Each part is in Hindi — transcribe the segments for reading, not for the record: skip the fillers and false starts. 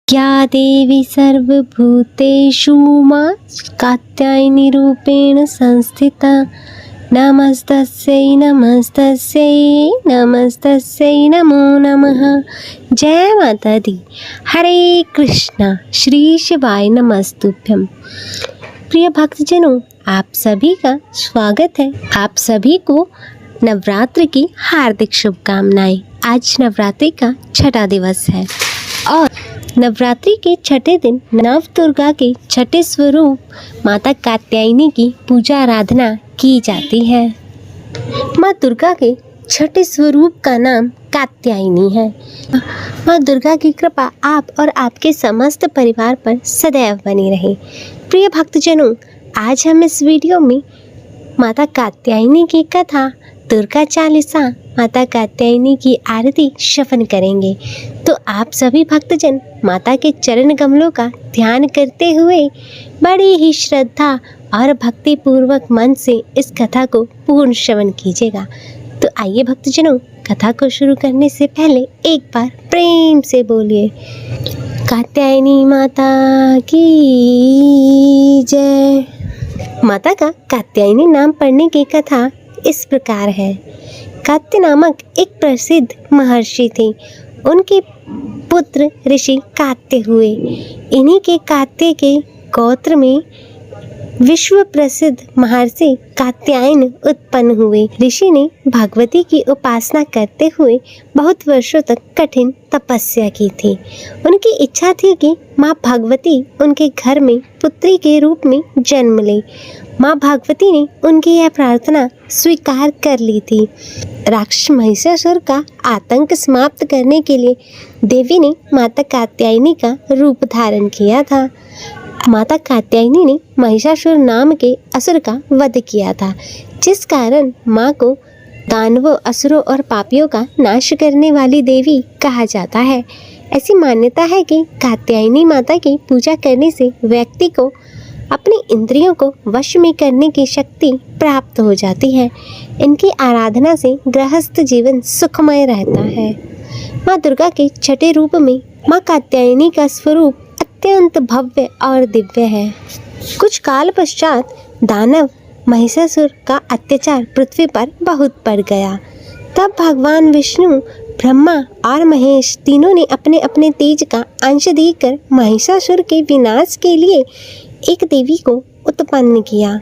या देवी सर्वभूतेषु मां कात्यायनी रूपेण संस्थिता नमस्तस्यै नमस्तस्यै नमस्तस्यै नमो नमः। जय माता दी। हरे कृष्णा। श्री शिवाय नमस्तुभ्यम। प्रिय भक्तजनों, आप सभी का स्वागत है। आप सभी को नवरात्र की हार्दिक शुभकामनाएं। आज नवरात्रि का छठा दिवस है और नवरात्रि के छठे दिन नव दुर्गा के छठे स्वरूप माता कात्यायनी की पूजा आराधना की जाती है। माँ दुर्गा के छठे स्वरूप का नाम कात्यायनी है। माँ दुर्गा की कृपा आप और आपके समस्त परिवार पर सदैव बनी रहे। प्रिय भक्तजनों, आज हम इस वीडियो में माता कात्यायनी की कथा, दुर्गा चालीसा, माता कात्यायनी की आरती श्रवण करेंगे। तो आप सभी भक्तजन माता के चरण कमलों का ध्यान करते हुए बड़ी ही श्रद्धा और भक्ति पूर्वक मन से इस कथा को पूर्ण श्रवण कीजिएगा। तो आइए भक्तजनों, कथा को शुरू करने से पहले एक बार प्रेम से बोलिए कात्यायनी माता की जय। माता का कात्यायनी नाम पढ़ने की कथा इस प्रकार है। कात्य नामक एक प्रसिद्ध महर्षि थे। उनके पुत्र ऋषि कात्य हुए। इन्हीं के कात्य के गोत्र में विश्व प्रसिद्ध महर्षि कात्यायन उत्पन्न हुए। ऋषि ने भगवती की उपासना करते हुए बहुत वर्षों तक कठिन तपस्या की थी। उनकी इच्छा थी कि माँ भगवती उनके घर में पुत्री के रूप में जन्म ले। माँ भगवती ने उनकी यह प्रार्थना स्वीकार कर ली थी। राक्षस महिषासुर का आतंक समाप्त करने के लिए देवी ने माता कात्यायनी का रूप धारण किया था। माता कात्यायनी ने महिषासुर नाम के असुर का वध किया था, जिस कारण माँ को दानवों, असुरों और पापियों का नाश करने वाली देवी कहा जाता है। ऐसी मान्यता है कि कात्यायनी माता की पूजा करने से व्यक्ति को अपनी इंद्रियों को वश में करने की शक्ति प्राप्त हो जाती है। इनकी आराधना से गृहस्थ जीवन सुखमय रहता है। माँ दुर्गा के छठे रूप में माँ कात्यायनी का स्वरूप अत्यंत भव्य और दिव्य है। कुछ काल पश्चात दानव महिषासुर का अत्याचार पृथ्वी पर बहुत बढ़ गया। तब भगवान विष्णु, ब्रह्मा और महेश तीनों ने अपने अपने तेज का अंश देकर महिषासुर के विनाश के लिए एक देवी को उत्पन्न किया।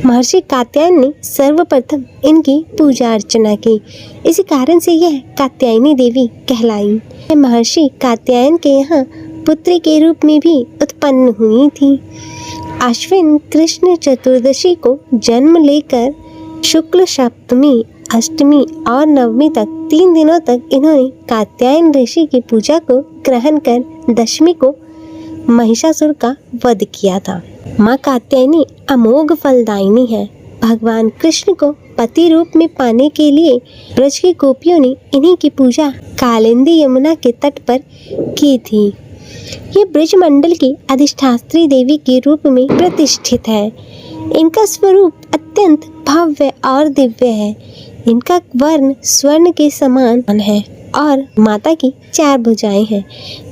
महर्षि कात्यायन ने सर्वप्रथम इनकी पूजा अर्चना की। इसी कारण से यह कात्यायनी देवी कहलाई। महर्षि कात्यायन के यहाँ पुत्री के रूप में भी उत्पन्न हुई थी। आश्विन कृष्ण चतुर्दशी को जन्म लेकर शुक्ल सप्तमी, अष्टमी और नवमी तक 3 दिनों तक इन्होंने कात्यायन ऋषि की पूजा को ग्रहण कर दशमी को महिषासुर का वध किया था। माँ कात्यायनी अमोघ फलदायिनी है। भगवान कृष्ण को पति रूप में पाने के लिए ब्रज की गोपियों ने इन्हीं की पूजा कालिंदी यमुना के तट पर की थी। ये ब्रज मंडल की अधिष्ठात्री देवी के रूप में प्रतिष्ठित है। इनका स्वरूप अत्यंत भव्य और दिव्य है। इनका वर्ण स्वर्ण के समान है और माता की 4 भुजाएं हैं।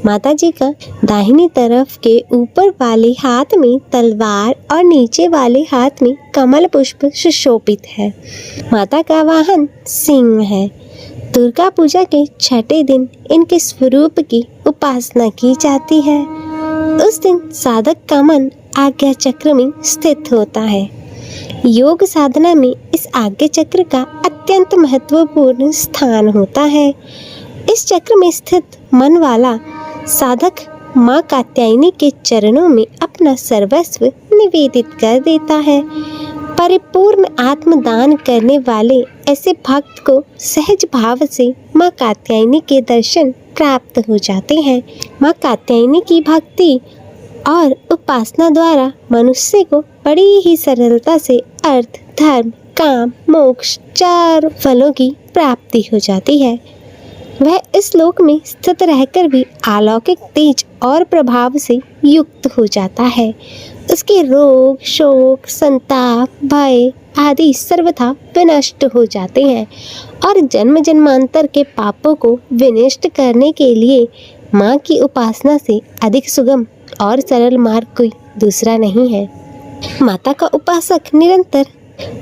माता जी का दाहिनी तरफ के ऊपर वाले हाथ में तलवार और नीचे वाले हाथ में कमल पुष्प सुशोभित है। माता का वाहन सिंह है। दुर्गा पूजा के छठे दिन इनके स्वरूप की उपासना की जाती है। उस दिन साधक का मन आज्ञा चक्र में स्थित होता है। योग साधना में इस आज्ञा चक्र का अत्यंत महत्वपूर्ण स्थान होता है। इस चक्र में स्थित मन वाला साधक माँ कात्यायनी के चरणों में अपना सर्वस्व निवेदित कर देता है। परिपूर्ण आत्मदान करने वाले ऐसे भक्त को सहज भाव से माँ कात्यायनी के दर्शन प्राप्त हो जाते हैं। माँ कात्यायनी की भक्ति और उपासना द्वारा मनुष्य को बड़ी ही सरलता से अर्थ, धर्म, काम, मोक्ष 4 फलों की प्राप्ति हो जाती है। वह इस लोक में स्थित रहकर भी अलौकिक तेज और प्रभाव से युक्त हो जाता है। उसके रोग, शोक, संताप, भय आदि सर्वथा विनष्ट हो जाते हैं और जन्म जन्मांतर के पापों को विनष्ट करने के लिए माँ की उपासना से अधिक सुगम और सरल मार्ग कोई दूसरा नहीं है। माता का उपासक निरंतर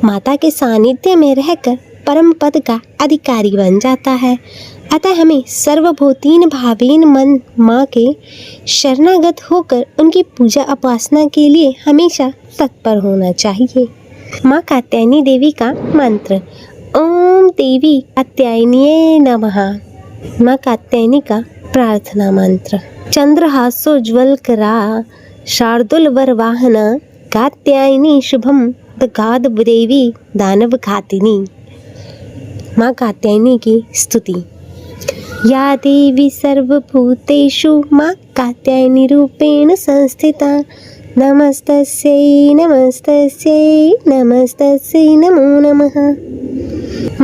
माता के सानिध्य में रहकर परम पद का अधिकारी बन जाता है। अतः हमें सर्वभूतीन भावेन मन माँ के शरणागत होकर उनकी पूजा उपासना के लिए हमेशा तत्पर होना चाहिए। माँ कात्यायनी देवी का मंत्र। ओम देवी कात्यायनीये नमः। माँ कात्यायनी का प्रार्थना मंत्र। चंद्रहासोज्ज्वलकरा शार्दुल वरवाहन कात्यायनी शुभम दगाद देवी दानव घातिनी। माँ कात्यायनी की स्तुति। या देवी सर्वभूतेषु माँ कात्यायनी रूपेण संस्थिता। नमस्तस्यै नमस्तस्यै नमस्तस्यै नमो नमः।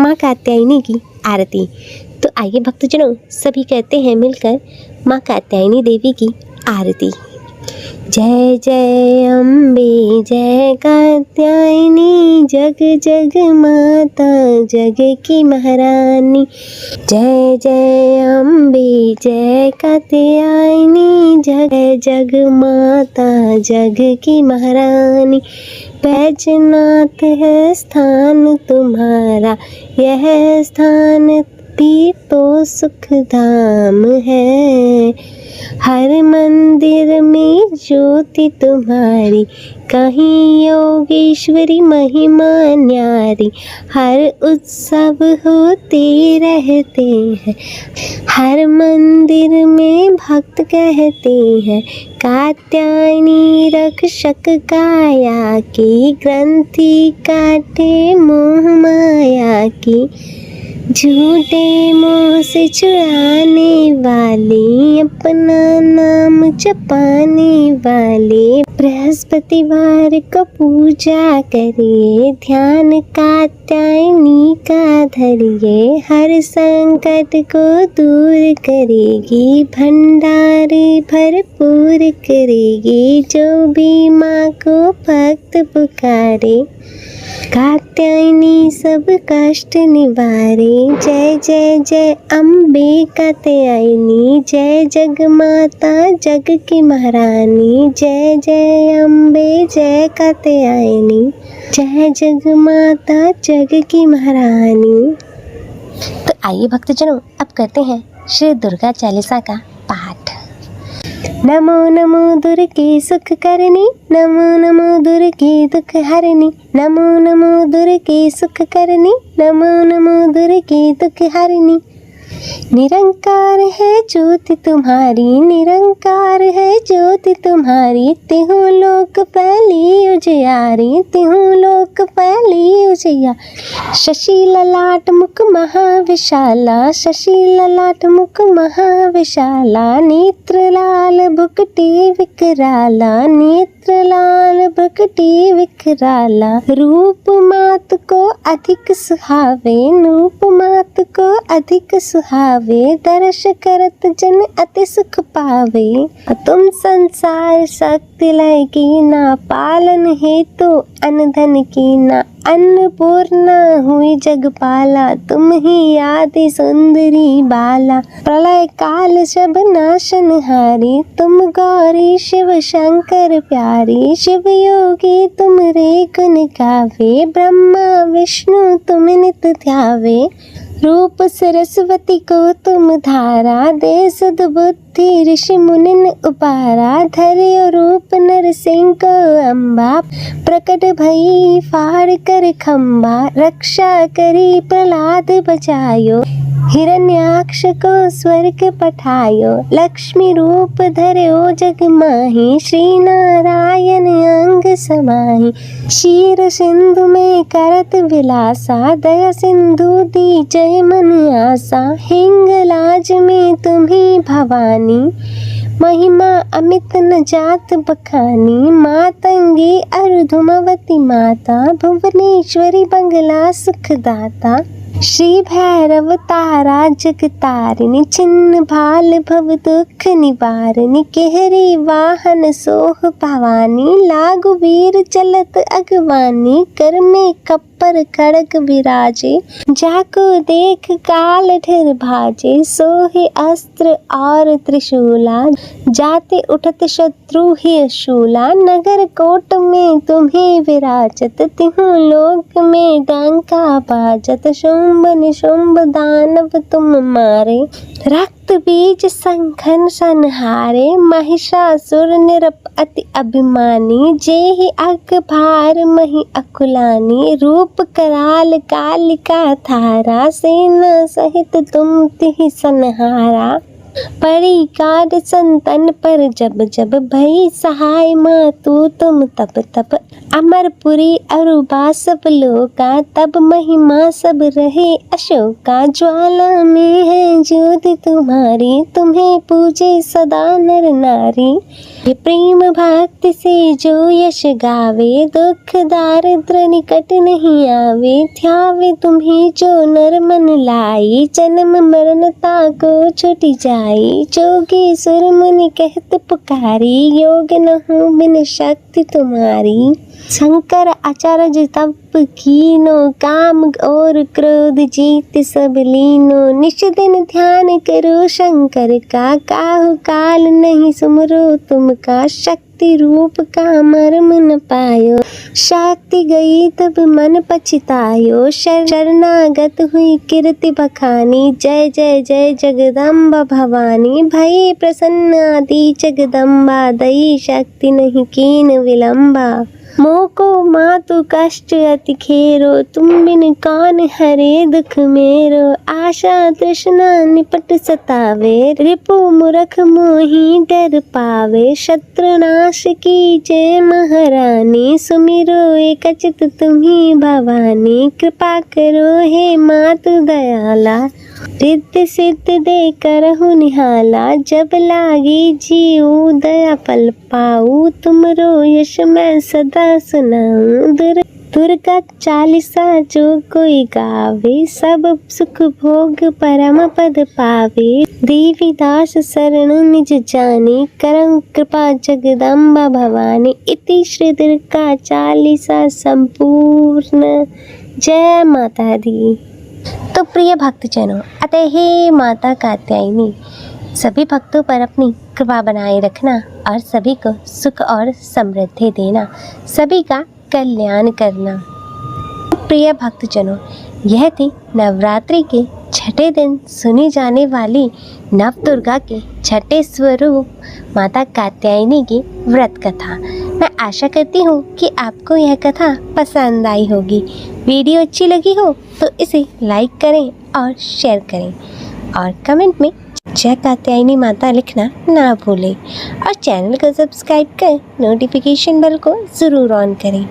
माँ कात्यायनी की आरती। तो आइए भक्तजनों, सभी कहते हैं मिलकर माँ कात्यायनी देवी की आरती। जय जय अम्बे जय कात्यायनी, जग जग माता जग की महारानी। जय जय अम्बे जय कात्यायनी, जग जग माता जग की महारानी। बैजनाथ है स्थान तुम्हारा, यह स्थान भी तो सुख धाम है। हर मंदिर में ज्योति तुम्हारी, कहीं योगेश्वरी महिमा न्यारी। हर उत्सव होते रहते हैं, हर मंदिर में भक्त कहते हैं। कात्यायनी रक्षक काया की, ग्रंथि काटे मोह माया की। झूठे मुँह से चुराने वाले, अपना नाम जपाने वाले। बृहस्पतिवार को पूजा करिए, ध्यान कात्यायनी का धरिए। हर संकट को दूर करेगी, भंडारे भरपूर करेगी। जो भी माँ को भक्त पुकारे, कात्यायनी सब कष्ट निवारे। जय जय जय अम्बे कात्यायनी, जय जग माता जग की महारानी। जय जय अम्बे जय कात्यायनी, जय जग माता जग की महारानी। तो आइए भक्तजनों, अब करते हैं श्री दुर्गा चालीसा का पाठ। नमो नमो दुर्गे सुख करनी, नमो नमो दुर्गे दुख हरनी। नमो नमो दुर्गे सुख करनी, नमो नमो दुर्गे दुख हरनी। निरंकार है ज्योति तुम्हारी, निरंकार है ज्योति तुम्हारी। तिहु लोक पहली उजियारी, तिहु लोक पहली उजिया। शशि ललाट मुख महाविशाला, शशि ललाट मुख महाविशाला। नेत्र लाल भुकटी विकराला, नेत्र लाल भुकटी विकराला। रूप मात को अधिक सुहावे, रूप मात को अधिक सुहावे। दर्श करत जन अति सुख पावे। तुम संसार शक्ति लय की ना, पालन हेतु अन्न धन की ना। अन्नपूर्णा हुई जगपाला, तुम ही आदि सुंदरी बाला। प्रलय काल सब नाशनहारी, तुम गौरी शिव शंकर प्यारी। शिव योगी तुम रे गुण गावे, ब्रह्मा विष्णु तुम नित ध्यावे। रूप सरस्वती को तुम धारा, दे सुध बुद्धि ऋषि मुनिन उपारा। धर्यो रूप नरसिंह को अम्बा, प्रकट भई फाड़ कर खम्बा। रक्षा करी प्रहलाद बचायो, हिरण्याक्ष को स्वर्ग पठायो। लक्ष्मी रूप धर्यो जग माही, श्री नारायण अंग समाही। क्षीर सिंधु में करत विलासा, दया सिंधु दी जय मन आसा। हिंगलाज में तुम्ही भवानी, महिमा अमित न जात बखानी। मातंगी अर्धुमवती माता, भुवनेश्वरी बंगला सुखदाता। श्री भैरव तारा जगतारिणी, छिन्न भाल भव दुख निवारिणी। केहरी वाहन सोह भवानी, लागु वीर चलत अगवानी। कर में कपट पर खड़ग विराजे, जाको देख काल ठिर भाजे, सोहे अस्त्र और त्रिशूला, जाते उठत शत्रु ही शूला, नगर कोट में तुम्हें विराजत, तिहु लोक में डंका बाजत, शुंभ निशुंभ दानव तुम मारे, रक्त बीज संघन संहारे, महिषासुर निरप अति अभिमानी, जेहि अग भार मही अकुलानी, रूप कराल कालिका थारा, सेना सहित तुम तिहि संहारा, परी काट संतन पर जब जब, भई सहाय मातु तुम तब तब, अमरपुरी अरुबा सब लोका, तब महिमा सब रहे अशोका, ज्वाला में है ज्योति तुम्हारी, तुम्हें पूजे सदा नर नारी, ये प्रेम भक्ति से जो यश गावे, दुख दारिद्र निकट नहीं आवे, ध्यावे तुम्हें जो नर मन लाई, जन्म मरण ताको छुट जाई, जोगी सुर मुनि कहत पुकारी, योग न हो बिन शक्ति तुम्हारी, शंकर आचार्य तप कीनो, काम और क्रोध जीत सब लीनो, निश दिन ध्यान करो शंकर का, काहु काल नहीं सुमरो तुम का, शक्ति रूप का मर्म न पायो, शक्ति गई तब मन पछतायो, शरणागत हुई कीर्ति बखानी, जय जय जय जगदम्बा भवानी, भई प्रसन्न आदि जगदम्बा, दई शक्ति नहीं कीन विलंबा, मोको मातु कष्ट अति खेरो, तुम बिन कौन हरे दुख मेरो, आशा तृष्णा निपट सतावे, रिपु मूर्ख मोहि डर पावे, शत्रुनाश की जय महारानी, सुमिरो एक चित तुम्ही भवानी, कृपा करो हे मातु दयाला, रिद्ध सिद्ध दे करहु निहाला, जब लागी जीव दया फल पाऊ, तुमरो यश मैं सदा सुनाऊं, दुर्गा चालीसा जो कोई गावे, सब सुख भोग परम पद पावे, देवी दास शरण निज जानी, करम कृपा जगदम्बा भवानी, इति श्री दुर्गा चालीसा संपूर्ण। जय माता दी। तो प्रिय भक्तजनों, अतः हे माता कात्यायनी, सभी भक्तों पर अपनी कृपा बनाए रखना और सभी को सुख और समृद्धि देना, सभी का कल्याण करना। प्रिय भक्तजनों, यह थी नवरात्रि के छठे दिन सुनी जाने वाली नव दुर्गा के छठे स्वरूप माता कात्यायनी की व्रत कथा। मैं आशा करती हूँ कि आपको यह कथा पसंद आई होगी। वीडियो अच्छी लगी हो तो इसे लाइक करें और शेयर करें और कमेंट में जय कात्यायनी माता लिखना ना भूलें और चैनल को सब्सक्राइब कर नोटिफिकेशन बेल को ज़रूर ऑन करें।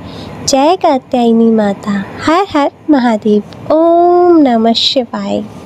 जय कात्यायनी माता। हर हर महादेव। ओम नमः शिवाय।